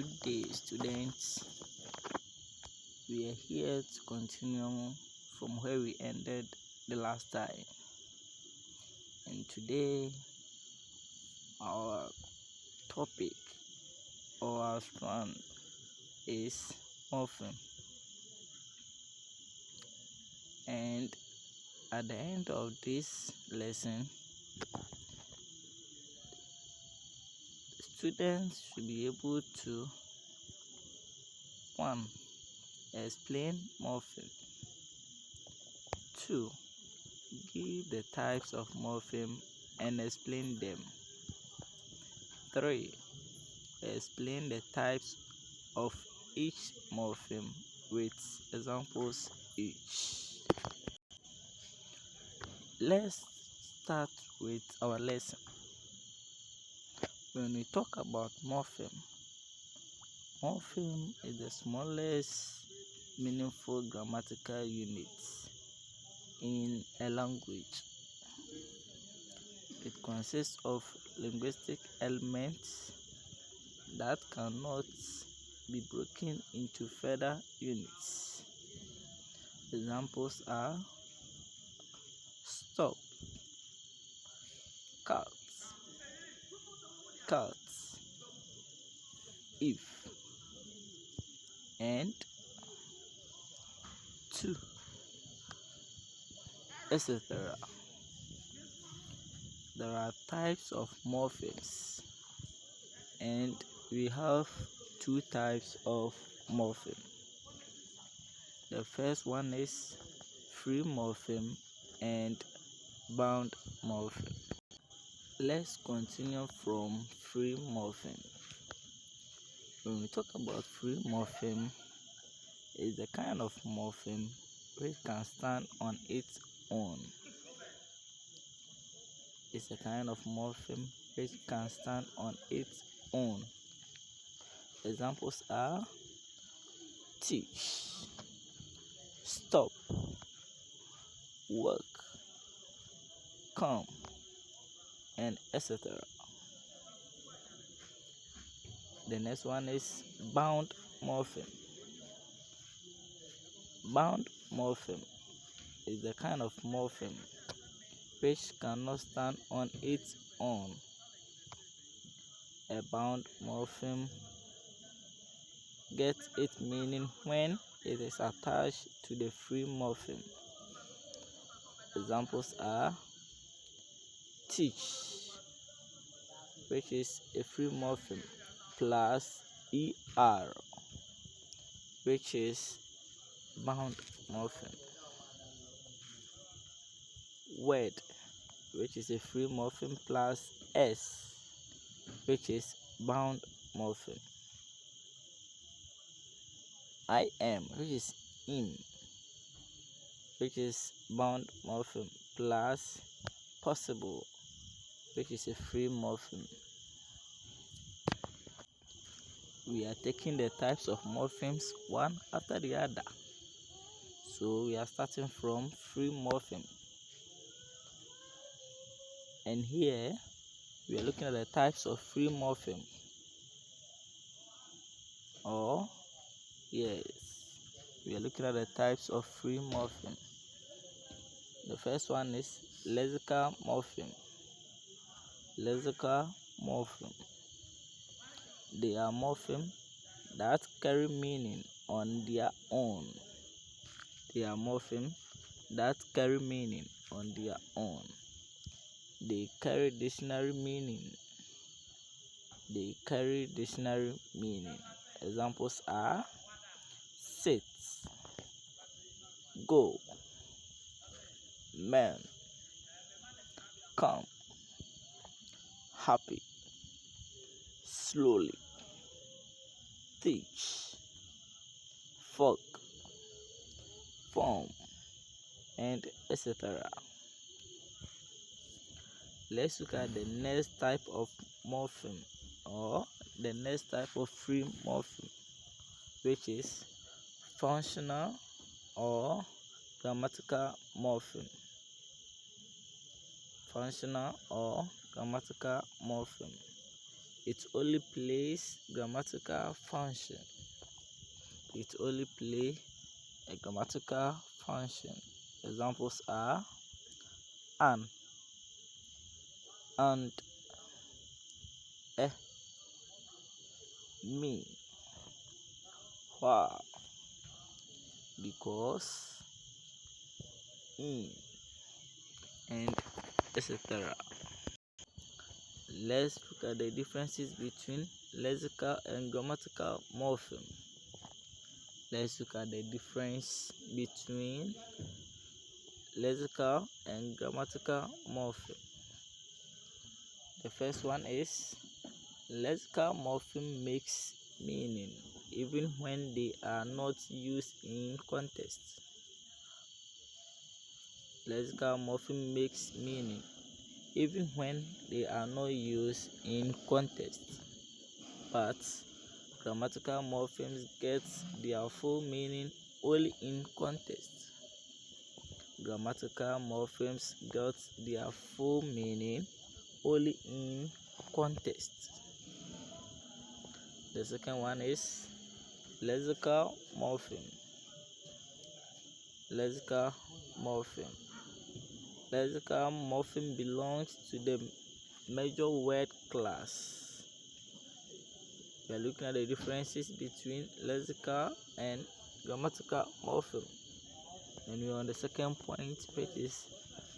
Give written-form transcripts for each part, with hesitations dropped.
Good day, students. We are here to continue from where we ended the last time. And today, our topic or our strand is morpheme. And at the end of this lesson, students should be able to 1. Explain morpheme. 2. Give the types of morpheme and explain them. 3. Explain the types of each morpheme with examples each. Let's start with our lesson. When we talk about morpheme is the smallest meaningful grammatical unit in a language. It consists of linguistic elements that cannot be broken into further units. Examples are stop, cat, if, and, to, etc. There are types of morphemes, and we have 2 types of morpheme. The first one is free morpheme and bound morpheme. Let's continue from free morpheme. When we talk about free morpheme, it's the kind of morpheme which can stand on its own. It's a kind of morpheme which can stand on its own. Examples are teach, stop, work, come, and etc. The next one is bound morpheme. Bound morpheme is the kind of morpheme which cannot stand on its own. A bound morpheme gets its meaning when it is attached to the free morpheme. Examples are teach, which is a free morpheme, plus er, which is bound morpheme. Word, which is a free morpheme, plus s, which is bound morpheme. I am, which is im, which is bound morpheme, plus possible, which is a free morpheme. We are taking the types of morphemes one after the other. So we are starting from free morpheme. And here we are looking at the types of free morpheme. We are looking at the types of free morpheme. The first one is lexical morpheme. Lexical morpheme. They are morphemes that carry meaning on their own. They are morphemes that carry meaning on their own. They carry dictionary meaning. They carry dictionary meaning. Examples are sit, go, man, come, happy, slowly, teach, folk, form, and etc. Let's look at the next type of morpheme, or the next type of free morpheme, which is functional or grammatical morpheme. Functional or grammatical morpheme. it only plays grammatical function. It only play a grammatical function. Examples are an, and, me, why, because, in, and etc. Let's look at the differences between lexical and grammatical morpheme. Let's look at the difference between lexical and grammatical morpheme. The first one is lexical morpheme makes meaning even when they are not used in context. Lexical morpheme makes meaning even when they are not used in context, but grammatical morphemes get their full meaning only in context. Grammatical morphemes get their full meaning only in context. The second one is lexical morpheme. Lexical morpheme. Lexical morpheme belongs to the major word class. We are looking at the differences between lexical and grammatical morpheme. And we are on the second point, which is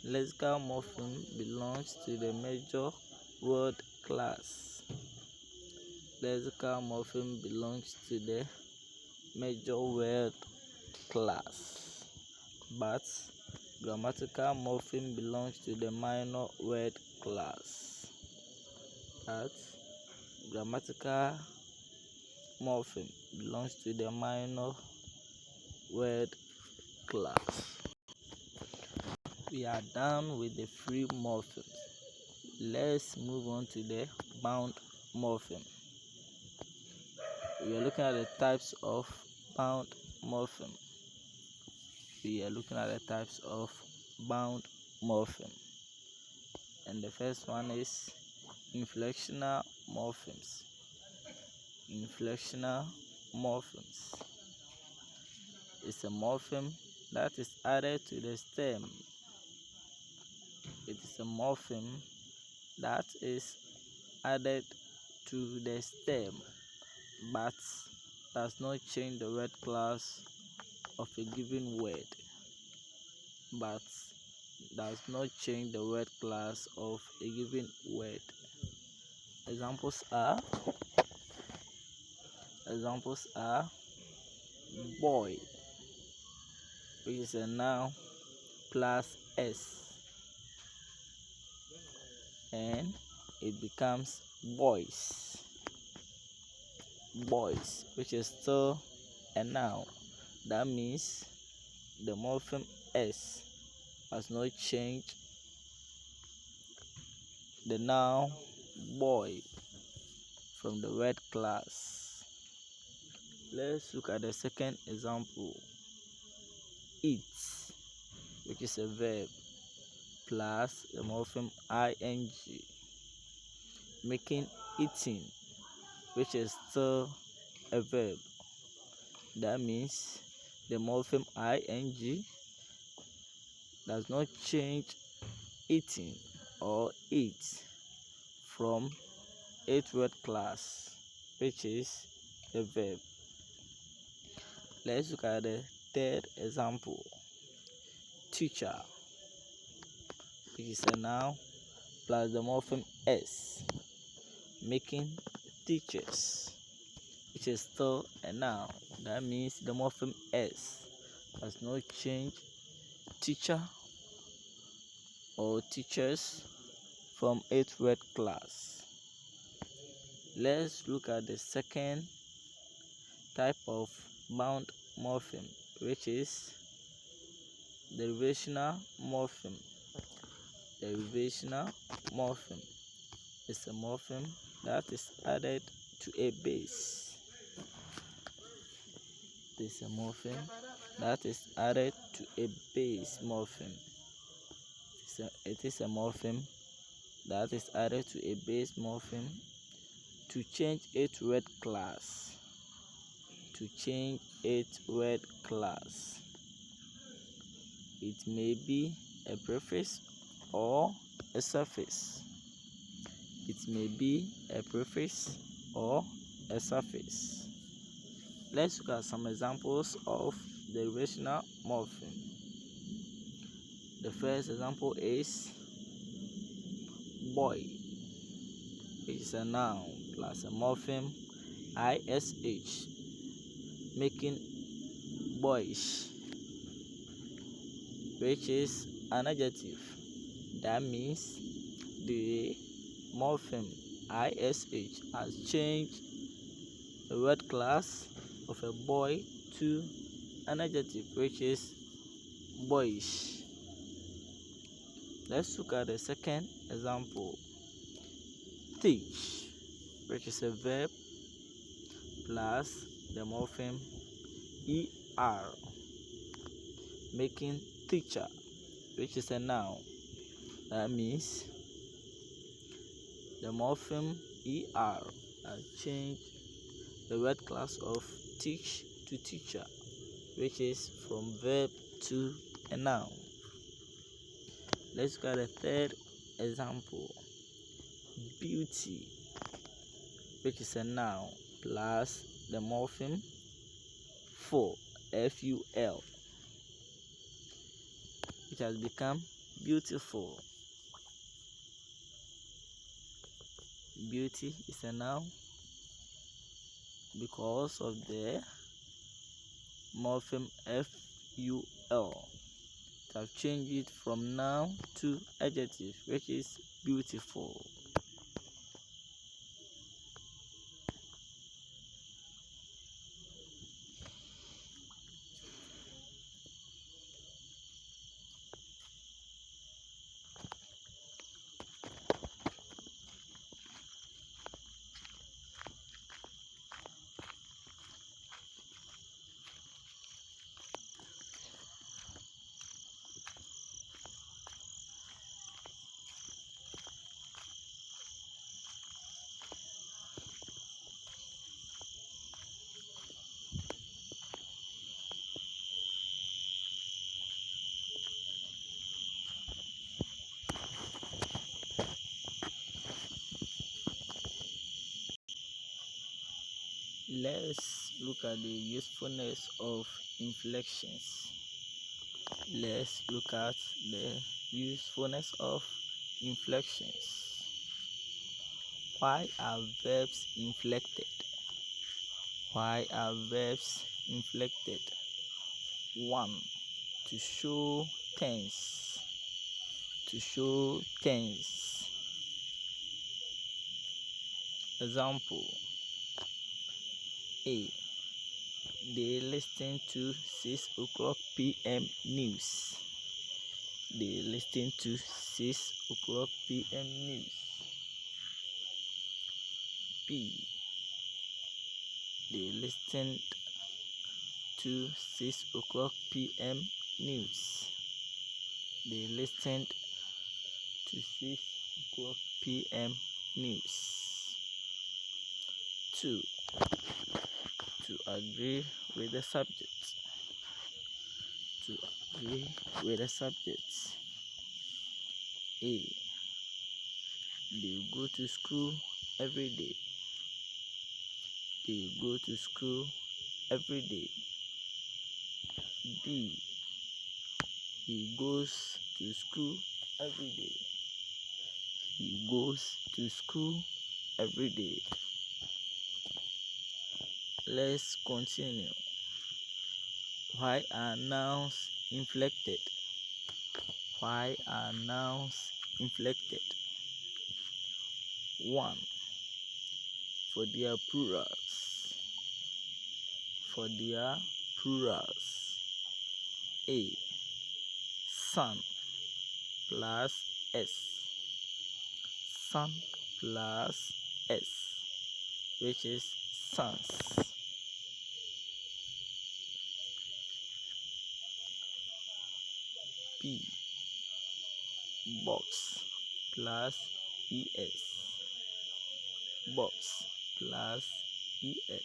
lexical morpheme belongs to the major word class. Lexical morpheme belongs to the major word class, but grammatical morpheme belongs to the minor word class. But grammatical morpheme belongs to the minor word class. We are done with the free morphemes. Let's move on to the bound morpheme. We are looking at the types of bound morpheme. We are looking at the types of bound morpheme. And the first one is inflectional morphemes. Inflectional morphemes is a morpheme that is added to the stem. It is a morpheme that is added to the stem but does not change the word class of a given word. But does not change the word class of a given word. Examples are boy, which is a noun plus s, and it becomes boys. Boys, which is still a noun. That means the morpheme s has not changed the noun boy from the word class. Let's look at the second example. Eat, which is a verb, plus the morpheme ing, making eating, which is still a verb. That means the morpheme ing does not change eating or eat from its word class, which is a verb. Let's look at the third example. Teacher, which is a noun plus the morpheme s, making teachers, which is still a noun. That means the morpheme s has not changed teacher or teachers from its word class. Let's look at the second type of bound morpheme, which is derivational morpheme. Derivational morpheme is a morpheme that is added to a base. This is a morpheme that is added to a base morpheme. It is a morpheme that is added to a base morpheme to change its word class. To change its word class. It may be a prefix or a suffix. It may be a prefix or a suffix. Let's look at some examples of the rational morpheme. The first example is boy, which is a noun plus a morpheme ish, making boyish, which is an adjective. That means the morpheme ish has changed the word class of a boy to an adjective, which is boyish. Let's look at the second example. Teach, which is a verb plus the morpheme er, making teacher, which is a noun. That means the morpheme er has changed the word class of teach to teacher, which is from verb to a noun. Let's look at the third example. Beauty, which is a noun plus the morpheme ful, which has become beautiful. Beauty is a noun because of the morpheme ful. It has changed it from noun to adjective, which is beautiful. Let's look at the usefulness of inflections. Let's look at the usefulness of inflections. Why are verbs inflected? Why are verbs inflected? 1. To show tense. To show tense. Example. A. They listen to 6 o'clock p.m. news. They listen to 6 o'clock p.m. news. B. They listened to 6 o'clock p.m. news. They listened to 6 o'clock p.m. news. 2. To agree with the subject. To agree with the subject. A. They go to school every day. They go to school every day. B. He goes to school every day. He goes to school every day. Let's continue. Why are nouns inflected? Why are nouns inflected? 1. For their plurals. For their plurals. A. Son plus s. Son plus s, which is sons. B. Box plus es. Box. plus es,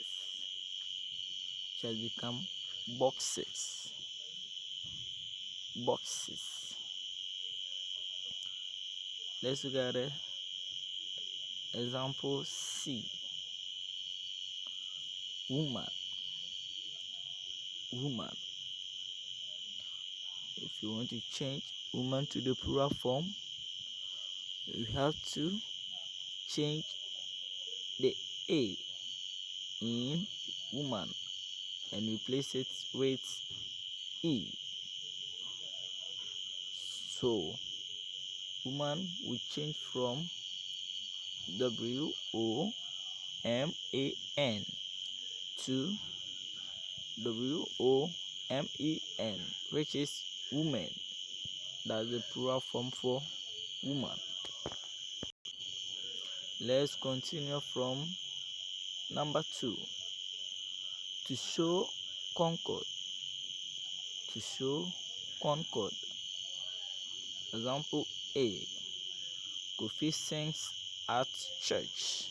which has become boxes. Let's look at the example C. Woman. If you want to change woman to the plural form, we have to change the A in woman and replace it with E. So woman will change from WOMAN to WOMEN, which is woman. That's the plural form for woman. Let's continue from number 2. To show concord. Example A. Kofi sings at church.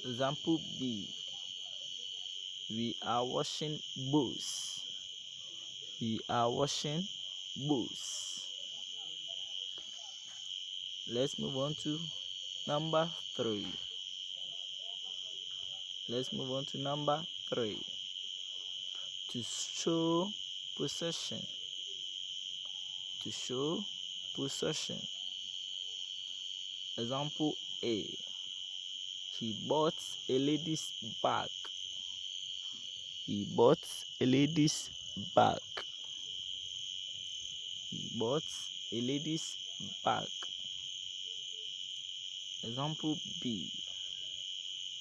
Example B. We are washing boots. Let's move on to number 3. To show possession. Example A. He bought a lady's bag. Example B.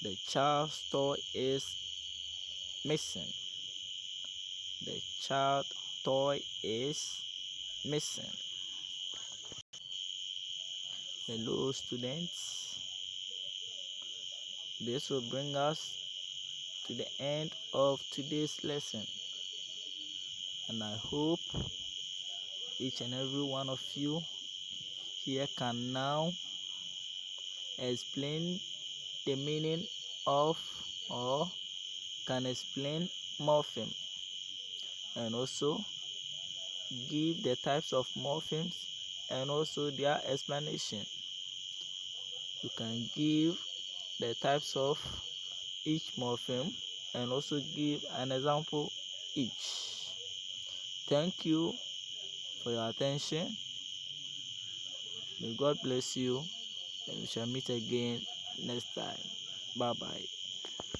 The child's toy is missing. Hello students, this will bring us to the end of today's lesson, and I hope each and every one of you here can now explain the meaning of, or can explain morpheme, and also give the types of morphemes and also their explanation. You can give the types of each morpheme and also give an example each. Thank you for your attention. May God bless you, and we shall meet again next time. Bye bye.